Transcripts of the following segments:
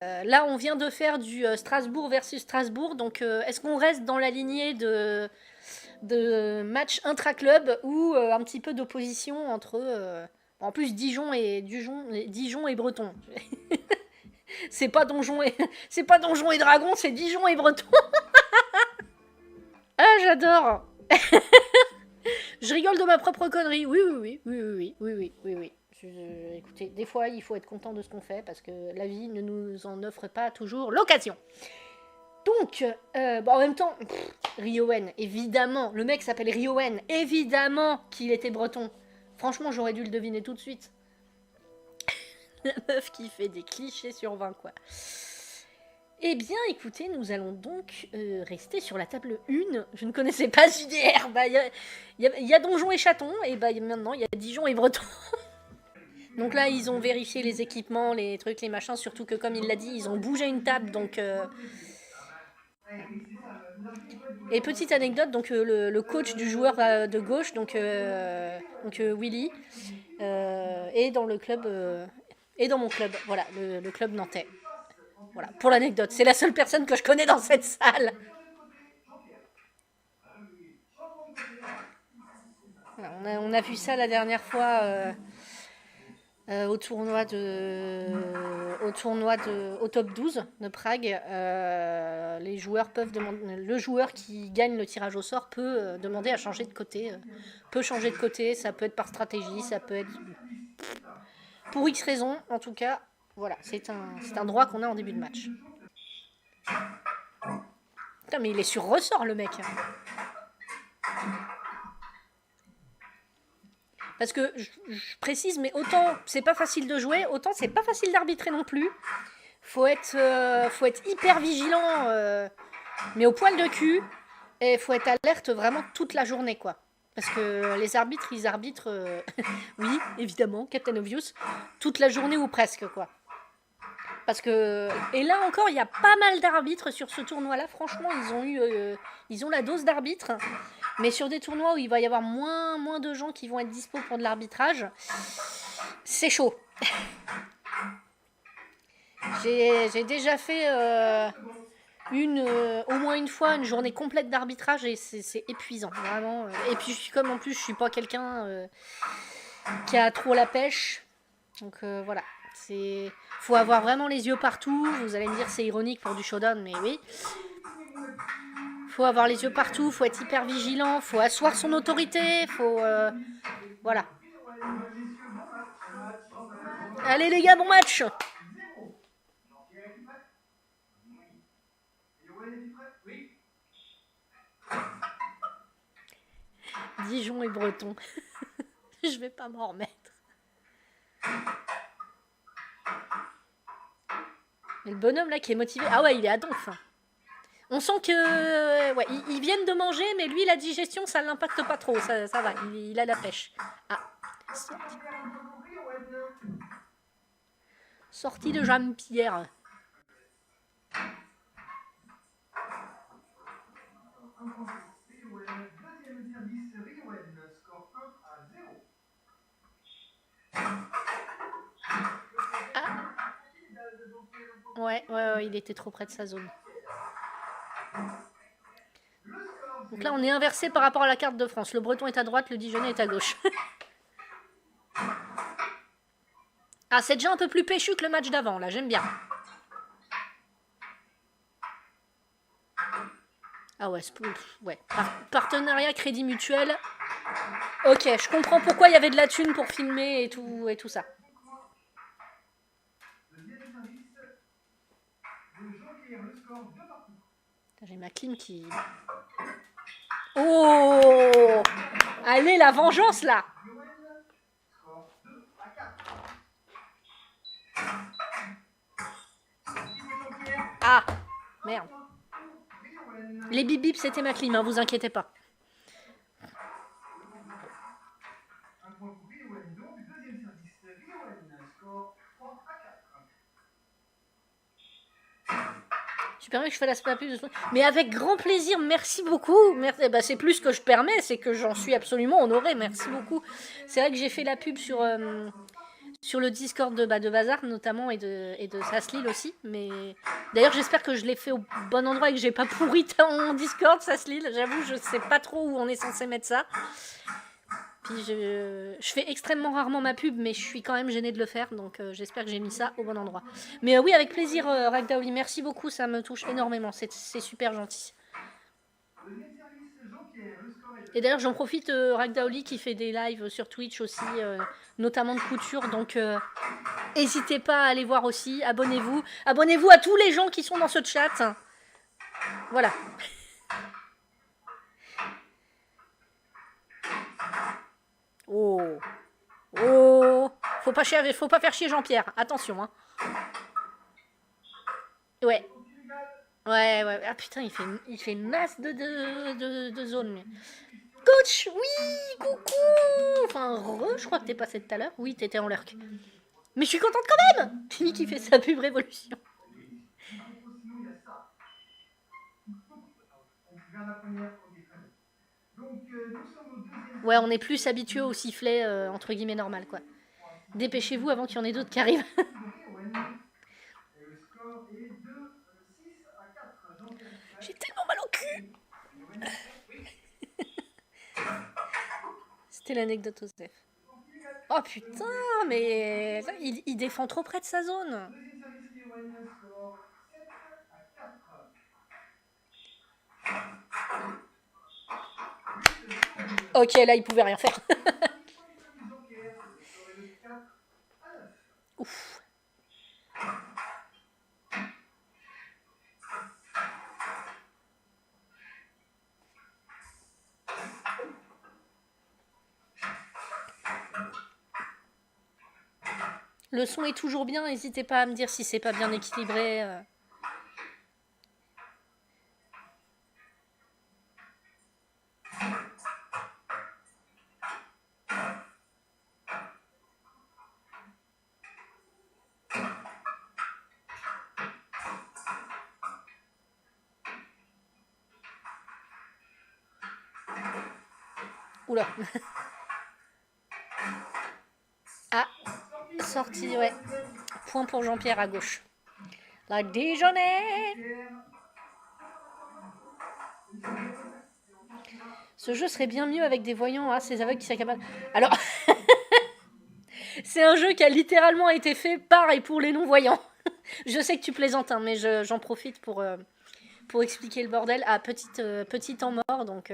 Là, on vient de faire du Strasbourg versus Strasbourg, donc est-ce qu'on reste dans la lignée de match intra-club ou un petit peu d'opposition entre... en plus, Dijon et Breton. C'est pas Donjon et c'est pas Donjon et Dragon, c'est Dijon et Breton. Ah, j'adore. Je rigole de ma propre connerie. Oui, oui, oui, oui, oui, oui, oui, oui, oui. Écoutez, des fois, il faut être content de ce qu'on fait parce que la vie ne nous en offre pas toujours l'occasion. Donc, en même temps, Riowen, évidemment, le mec s'appelle Riowen, évidemment qu'il était breton. Franchement, j'aurais dû le deviner tout de suite. La meuf qui fait des clichés sur 20, quoi. Eh bien, écoutez, nous allons donc rester sur la table 1. Je ne connaissais pas JDR. Il y a Donjon et Chaton, et maintenant, il y a Dijon et Breton. Donc là, ils ont vérifié les équipements, les trucs, les machins, surtout que, comme il l'a dit, ils ont bougé une table, donc... Et petite anecdote, donc le coach du joueur de gauche, donc Willy, est dans le club... et dans mon club, voilà, le club nantais. Voilà, pour l'anecdote. C'est la seule personne que je connais dans cette salle. Voilà, on a vu ça la dernière fois au top 12 de Prague. Les joueurs peuvent demander, le joueur qui gagne le tirage au sort peut demander à changer de côté. Peut changer de côté, ça peut être par stratégie, ça peut être pour X raisons. En tout cas, voilà, c'est un droit qu'on a en début de match. Putain, mais il est sur ressort, le mec. Parce que je précise, mais autant c'est pas facile de jouer, autant c'est pas facile d'arbitrer non plus. Faut être hyper vigilant, mais au poil de cul. Et faut être alerte vraiment toute la journée, quoi. Parce que les arbitres, ils arbitrent, oui, évidemment, Captain Obvious, toute la journée ou presque, quoi. Parce que, et là encore, il y a pas mal d'arbitres sur ce tournoi-là. Franchement, ils ont la dose d'arbitre. Mais sur des tournois où il va y avoir moins de gens qui vont être dispo pour de l'arbitrage, c'est chaud. J'ai déjà fait au moins une fois une journée complète d'arbitrage et c'est épuisant, vraiment. Et puis comme en plus je suis pas quelqu'un qui a trop la pêche, donc voilà. Faut avoir vraiment les yeux partout. Vous allez me dire c'est ironique pour du showdown, mais oui. Faut avoir les yeux partout, faut être hyper vigilant, faut asseoir son autorité, faut... voilà. Allez les gars, bon match. Dijon et Breton. Je vais pas m'en remettre. Mais le bonhomme là qui est motivé... Ah ouais, il est à donf. On sent que... ouais, ils viennent de manger, mais lui, la digestion, ça l'impacte pas trop. Ça va, il a la pêche. Ah. Sortie de Jean-Pierre. Ah. Ouais, il était trop près de sa zone. Donc là, on est inversé par rapport à la carte de France. Le Breton est à droite, le Dijonais est à gauche. Ah, c'est déjà un peu plus péchu que le match d'avant, là, j'aime bien. Ah ouais, ouais. Partenariat crédit mutuel. Ok, je comprends pourquoi il y avait de la thune pour filmer et tout ça. J'ai ma clim qui... Oh! Allez, la vengeance, là! Ah! Merde. Les bip bip, c'était ma clim, hein, vous inquiétez pas. Tu permets que je fasse la pub de ce... Mais avec grand plaisir, merci beaucoup. Merci. Eh ben, c'est plus que je permets, c'est que j'en suis absolument honorée. Merci beaucoup. C'est vrai que j'ai fait la pub sur le Discord de Bazar notamment et de Saslil aussi. Mais d'ailleurs, j'espère que je l'ai fait au bon endroit et que j'ai pas pourri ton Discord, Saslil. J'avoue, je sais pas trop où on est censé mettre ça. Puis je fais extrêmement rarement ma pub, mais je suis quand même gênée de le faire, donc j'espère que j'ai mis ça au bon endroit. Mais oui, avec plaisir, Ragdaoli, merci beaucoup, ça me touche énormément, c'est super gentil. Et d'ailleurs, j'en profite, Ragdaoli qui fait des lives sur Twitch aussi, notamment de couture, donc n'hésitez pas à aller voir aussi, abonnez-vous. Abonnez-vous à tous les gens qui sont dans ce chat. Voilà. Oh. Oh. Faut pas faire chier Jean-Pierre, attention, hein. Ouais. Ouais. Ah putain, il fait une masse de zones, lui. Coach, oui, coucou. Enfin, je crois que t'es passé tout à l'heure. Oui, t'étais en lurk. Mais je suis contente quand même. Tini qui fait sa pub révolution. Ouais, on est plus habitué au sifflet, entre guillemets, normal, quoi. Dépêchez-vous avant qu'il y en ait d'autres qui arrivent. J'ai tellement mal au cul. C'était l'anecdote Osef. Oh putain, mais il défend trop près de sa zone. Ok, là, il pouvait rien faire. Ouf. Le son est toujours bien, n'hésitez pas à me dire si c'est pas bien équilibré. Oula. Ah, sortie, ouais. Point pour Jean-Pierre à gauche. La Dijonais. Ce jeu serait bien mieux avec des voyants, hein, ces aveugles qui s'accaparent. Alors, c'est un jeu qui a littéralement été fait par et pour les non-voyants. Je sais que tu plaisantes, hein, mais j'en profite pour expliquer le bordel. À petit temps mort, donc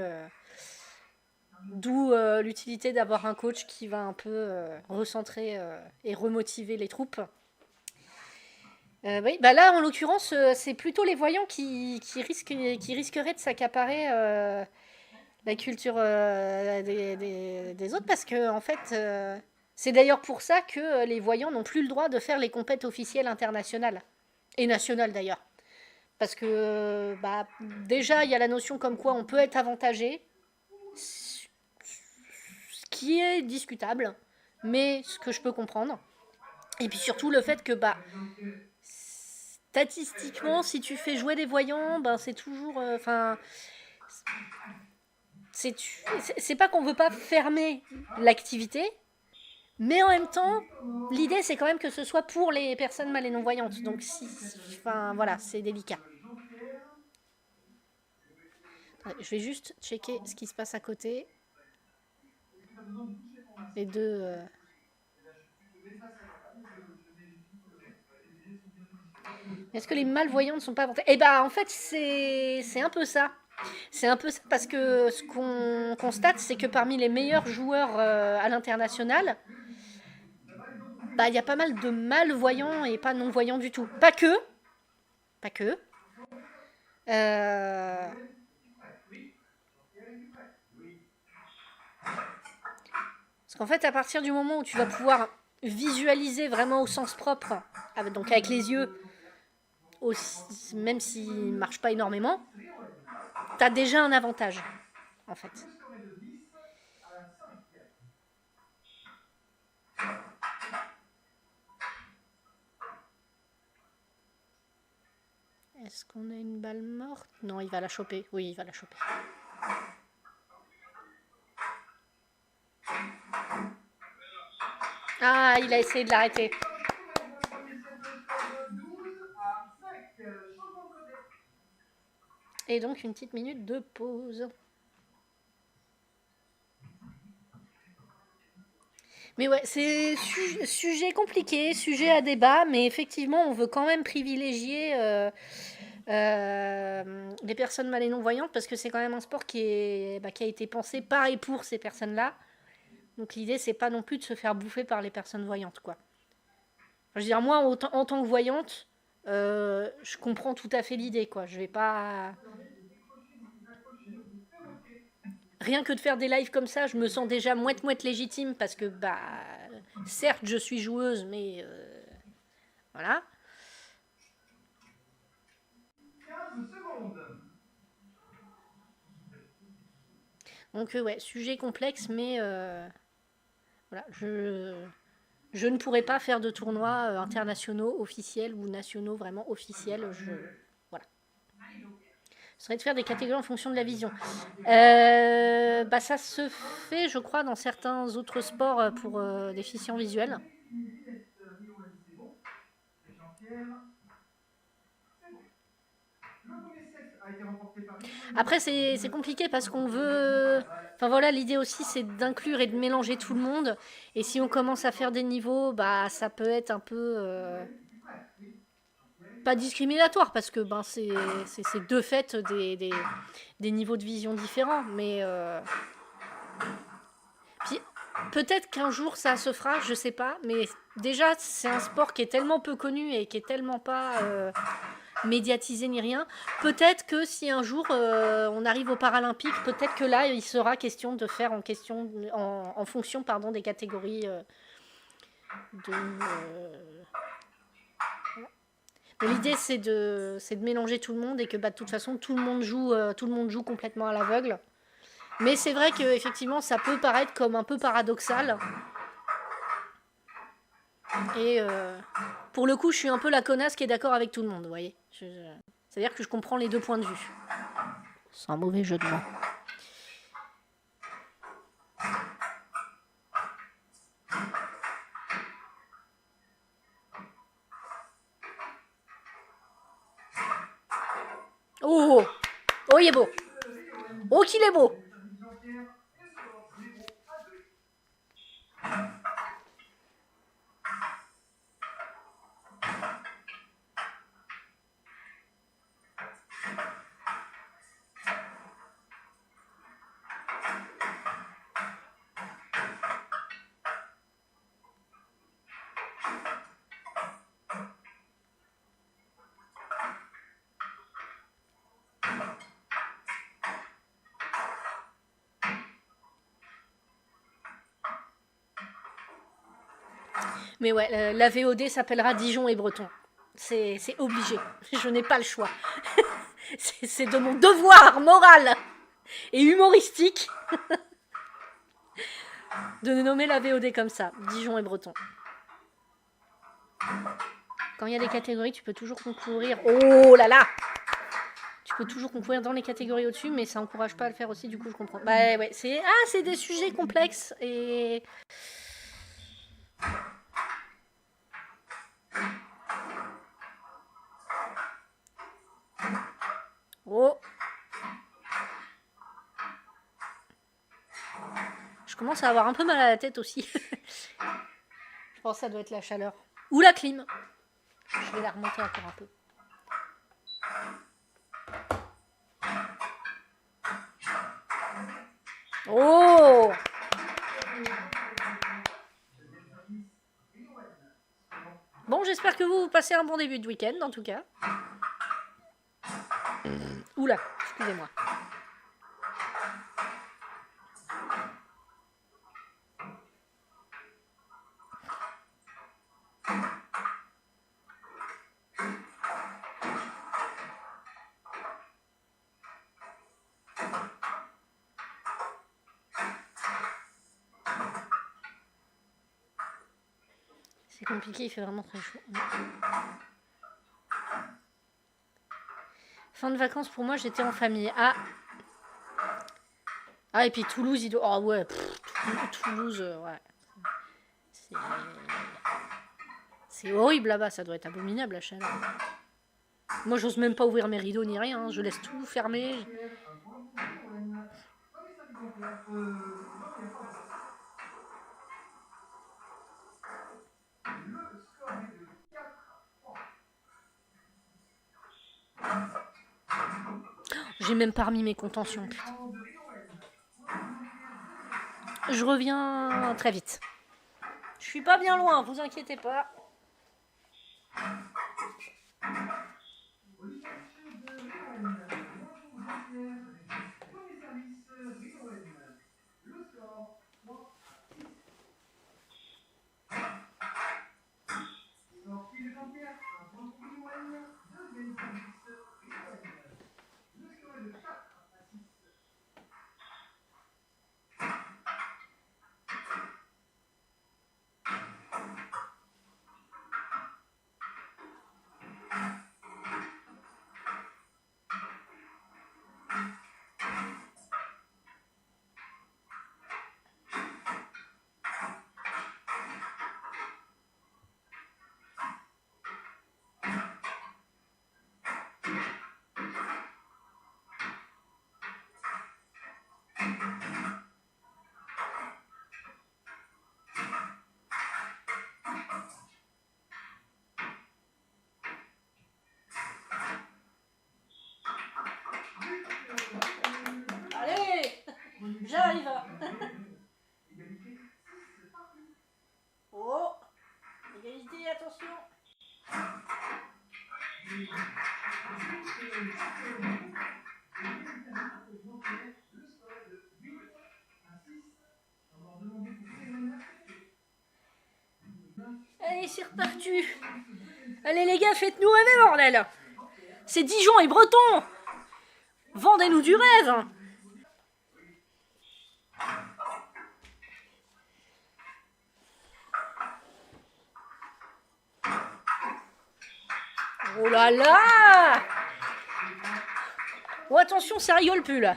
d'où l'utilité d'avoir un coach qui va un peu recentrer et remotiver les troupes. Oui, bah là, en l'occurrence, c'est plutôt les voyants qui risqueraient de s'accaparer la culture des autres, parce que en fait, c'est d'ailleurs pour ça que les voyants n'ont plus le droit de faire les compètes officielles internationales et nationales d'ailleurs, parce que bah déjà il y a la notion comme quoi on peut être avantagé, ce qui est discutable, mais ce que je peux comprendre, et puis surtout le fait que bah statistiquement, si tu fais jouer des voyants, ben c'est toujours, enfin. C'est pas qu'on veut pas fermer l'activité, mais en même temps, l'idée c'est quand même que ce soit pour les personnes mal et non-voyantes. Donc, enfin voilà, c'est délicat. Je vais juste checker ce qui se passe à côté. Les deux. Est-ce que les malvoyants ne sont pas avantés? Eh ben, en fait, c'est un peu ça. C'est un peu ça parce que ce qu'on constate, c'est que parmi les meilleurs joueurs à l'international, bah, il y a pas mal de malvoyants et pas non-voyants du tout. Pas que. Pas que. Parce qu'en fait, à partir du moment où tu vas pouvoir visualiser vraiment au sens propre, donc avec les yeux, aussi, même s'ils ne marchent pas énormément, tu as déjà un avantage, en fait. Est-ce qu'on a une balle morte? Non, il va la choper. Oui, il va la choper. Ah, il a essayé de l'arrêter. Et donc une petite minute de pause. Mais ouais, c'est sujet compliqué, sujet à débat, mais effectivement, on veut quand même privilégier les personnes mal et non-voyantes parce que c'est quand même un sport qui a été pensé par et pour ces personnes-là. Donc l'idée, c'est pas non plus de se faire bouffer par les personnes voyantes, quoi. Je veux dire, moi, en tant que voyante, je comprends tout à fait l'idée, quoi. Je vais pas. Rien que de faire des lives comme ça, je me sens déjà moite-moite légitime parce que, bah, certes, je suis joueuse, mais voilà. Donc, ouais, sujet complexe, mais voilà, je ne pourrais pas faire de tournois internationaux officiels ou nationaux vraiment officiels. Voilà. Ce serait de faire des catégories en fonction de la vision. Bah, ça se fait, je crois, dans certains autres sports pour déficients visuels. Après, c'est compliqué parce qu'on veut. Enfin voilà, l'idée aussi, c'est d'inclure et de mélanger tout le monde. Et si on commence à faire des niveaux, bah, ça peut être un peu. Pas discriminatoire parce que ben, c'est de fait des niveaux de vision différents. Mais. Puis peut-être qu'un jour ça se fera, je sais pas. Mais déjà, c'est un sport qui est tellement peu connu et qui est tellement pas. Médiatisé ni rien. Peut-être que si un jour on arrive aux Paralympiques, peut-être que là il sera question de faire en fonction pardon, des catégories de. Mais l'idée c'est de mélanger tout le monde et que bah, de toute façon tout le monde joue complètement à l'aveugle. Mais c'est vrai que effectivement ça peut paraître comme un peu paradoxal. Et pour le coup je suis un peu la connasse qui est d'accord avec tout le monde, vous voyez. C'est-à-dire que je comprends les deux points de vue. Sans mauvais jeu de mots. Oh, oh, il est beau. Oh, qu'il est beau. Mais ouais, la VOD s'appellera Dijon et Breton. C'est obligé. Je n'ai pas le choix. C'est de mon devoir moral et humoristique de nommer la VOD comme ça. Dijon et Breton. Quand il y a des catégories, tu peux toujours concourir. Oh là là! Tu peux toujours concourir dans les catégories au-dessus, mais ça encourage pas à le faire aussi, du coup je comprends. Bah ouais, c'est des sujets complexes et. Oh! Je commence à avoir un peu mal à la tête aussi. Je pense que ça doit être la chaleur. Ou la clim. Je vais la remonter encore un peu. Oh! Bon, j'espère que vous passez un bon début de week-end, en tout cas. Oula, excusez-moi. C'est compliqué, il fait vraiment très chaud. Fin de vacances, pour moi, j'étais en famille. Ah, et puis Toulouse, il doit. Oh ouais, Toulouse, ouais. C'est horrible là-bas, ça doit être abominable la chaleur. Moi, j'ose même pas ouvrir mes rideaux ni rien, je laisse tout fermé. J'ai même pas remis mes contentions, putain. Je reviens très vite. Je suis pas bien loin, vous inquiétez pas. Allez, j'arrive. Oh, égalité, attention. Allez, c'est reparti. Allez les gars, faites-nous rêver, bordel. C'est Dijon et Breton. Vendez-nous du rêve. Oh là là. Oh attention, ça rigole plus là.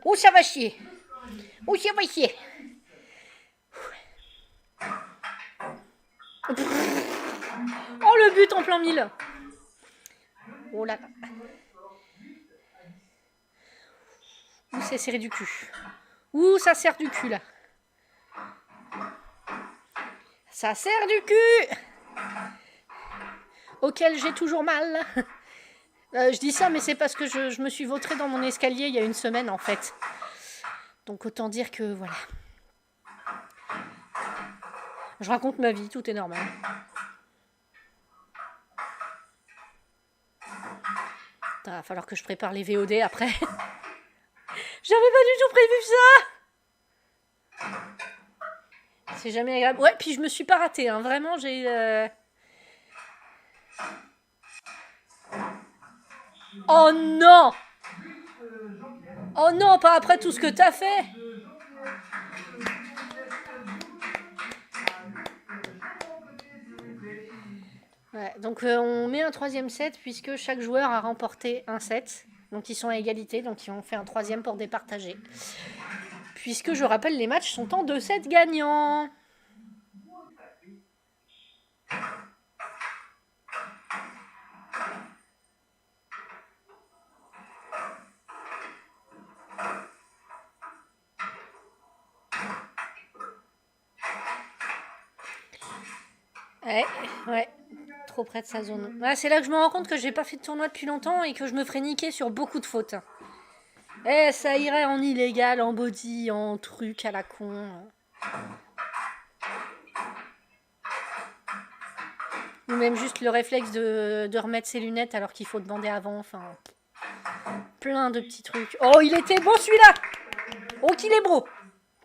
Oh ça va chier. Oh ça va chier. Oh le but en plein mille. Oh là là. Ouh c'est serré du cul. Ouh ça serre du cul là. Ça serre du cul. Auquel j'ai toujours mal. Je dis ça mais c'est parce que je me suis vautrée dans mon escalier il y a une semaine en fait. Donc autant dire que voilà. Je raconte ma vie, tout est normal. Il va falloir que je prépare les VOD après. J'avais pas du tout prévu ça. C'est jamais agréable. Ouais, puis je me suis pas ratée, hein. Vraiment, j'ai... Oh non. Oh non, pas après tout ce que t'as fait. Ouais, donc on met un troisième set puisque chaque joueur a remporté un set. Donc ils sont à égalité, donc ils ont fait un troisième pour départager. Puisque je rappelle, les matchs sont en 2 sets gagnants. Ouais. Trop près de sa zone. Ouais, c'est là que je me rends compte que j'ai pas fait de tournoi depuis longtemps et que je me ferais niquer sur beaucoup de fautes. Ça irait en illégal, en body, en truc à la con. Ou même juste le réflexe de remettre ses lunettes alors qu'il faut demander avant. Enfin, plein de petits trucs. Oh, il était beau celui-là. Oh, qu'il est beau.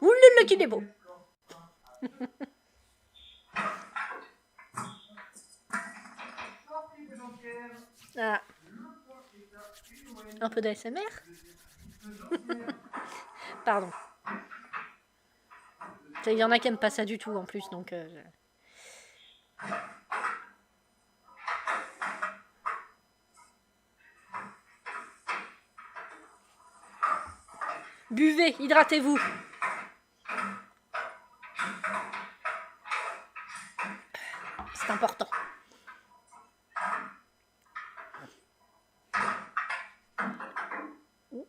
Oulala, qu'il est beau. Ah. Un peu d'ASMR. Pardon. Il y en a qui n'aiment pas ça du tout en plus, donc... Buvez, hydratez-vous.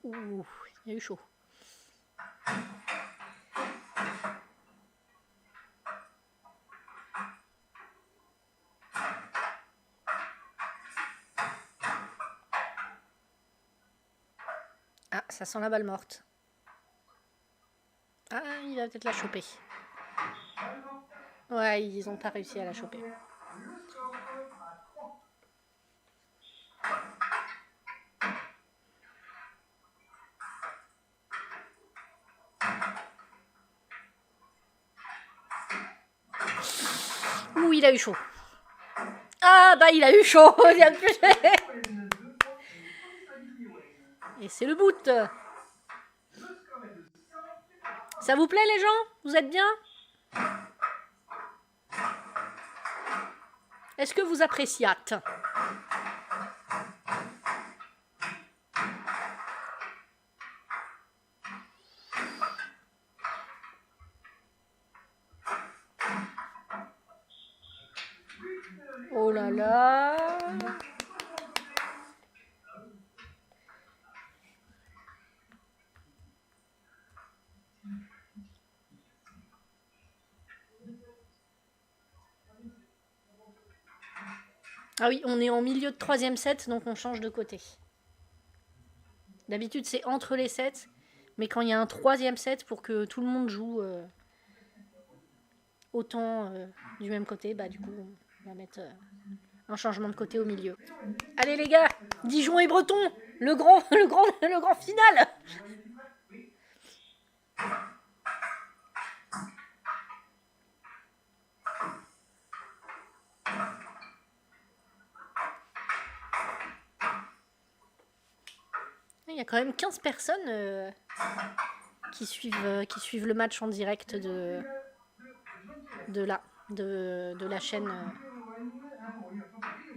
Ouh, il y a eu chaud. Ah, ça sent la balle morte. Ah, il va peut-être la choper. Ouais, ils ont pas réussi à la choper. Ouh, il a eu chaud. Ah, bah il a eu chaud. Et c'est le boot. Ça vous plaît les gens? Vous êtes bien? Est-ce que vous appréciate? Oh là là. Ah oui, on est en milieu de troisième set, donc on change de côté. D'habitude, c'est entre les sets, mais quand il y a un troisième set, pour que tout le monde joue autant du même côté, bah du coup, on va mettre un changement de côté au milieu. Allez les gars, Dijon et Breton, le grand final. Il y a quand même 15 personnes qui suivent le match en direct de la chaîne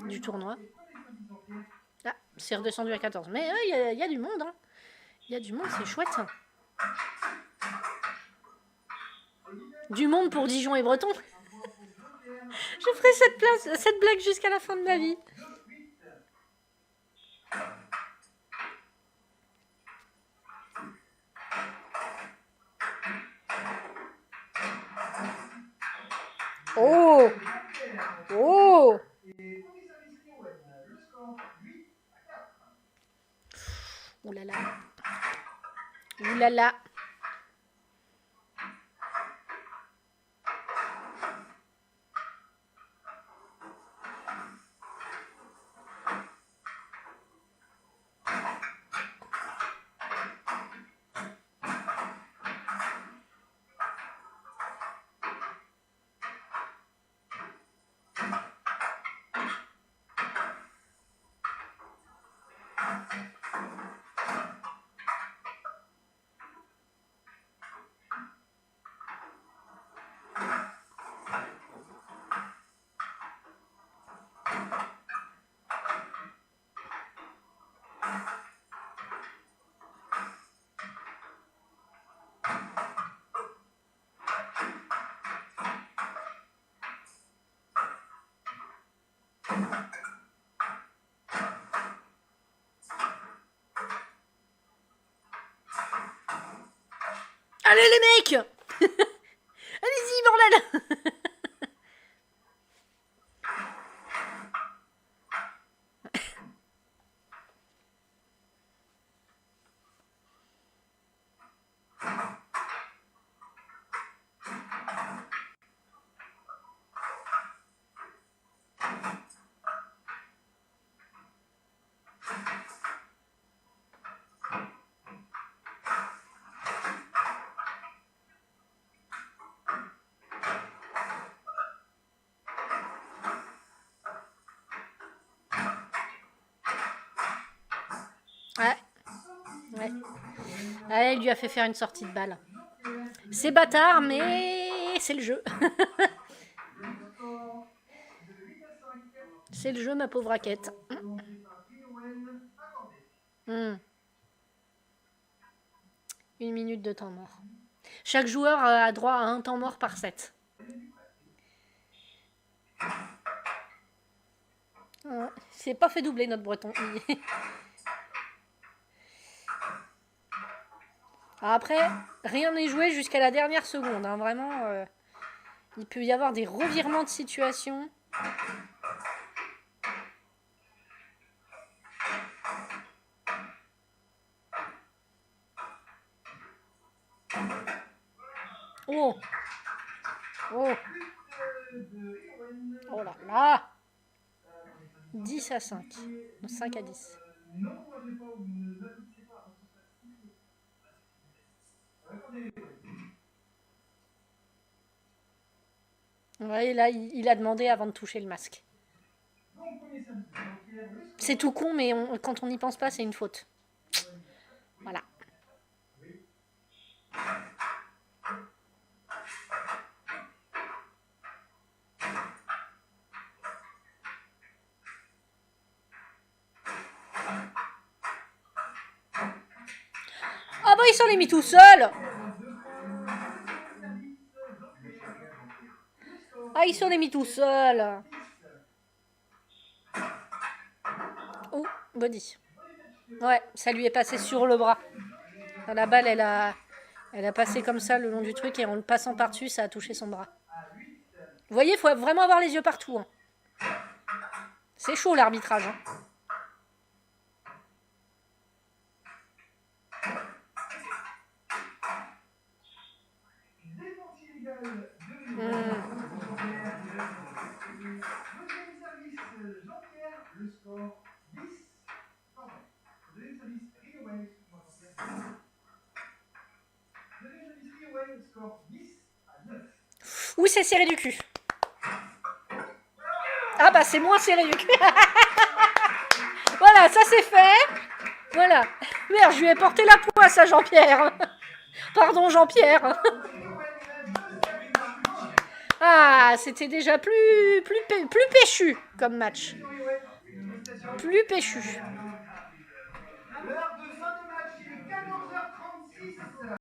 du tournoi. Ah, c'est redescendu à 14. Mais il y a du monde. Hein. Il y a du monde, c'est chouette. Du monde pour Dijon et Breton. Je ferai cette blague jusqu'à la fin de ma vie. Oh! Oh! Ouh là là. Ouh là là. Allez les mecs! Allez-y, bordel! Ouais. Ouais. Ouais, il lui a fait faire une sortie de balle. C'est bâtard, mais c'est le jeu. C'est le jeu, ma pauvre raquette. Mmh. 1 minute de temps mort. Chaque joueur a droit à un temps mort par set. Ouais. C'est pas fait doubler notre breton. Après, rien n'est joué jusqu'à la dernière seconde. Hein. Vraiment, il peut y avoir des revirements de situation. Oh! Oh! Oh là là! 10 à 5. 5 à 10. Ouais, là, il a demandé avant de toucher le masque. C'est tout con, mais quand on n'y pense pas, c'est une faute. Voilà. Ah bah, il s'en est mis tout seul! Ah, il s'en est mis tout seul! Oh, body. Ouais, ça lui est passé sur le bras. La balle, elle a passé comme ça le long du truc et en le passant par-dessus, ça a touché son bras. Vous voyez, il faut vraiment avoir les yeux partout. Hein. C'est chaud l'arbitrage. Hein. Oui, c'est serré du cul. Ah bah c'est moins serré du cul. Voilà, ça c'est fait. Voilà. Merde, je lui ai porté la poisse à Jean-Pierre. Pardon Jean-Pierre. Ah, c'était déjà plus péchu comme match. Plus péchu.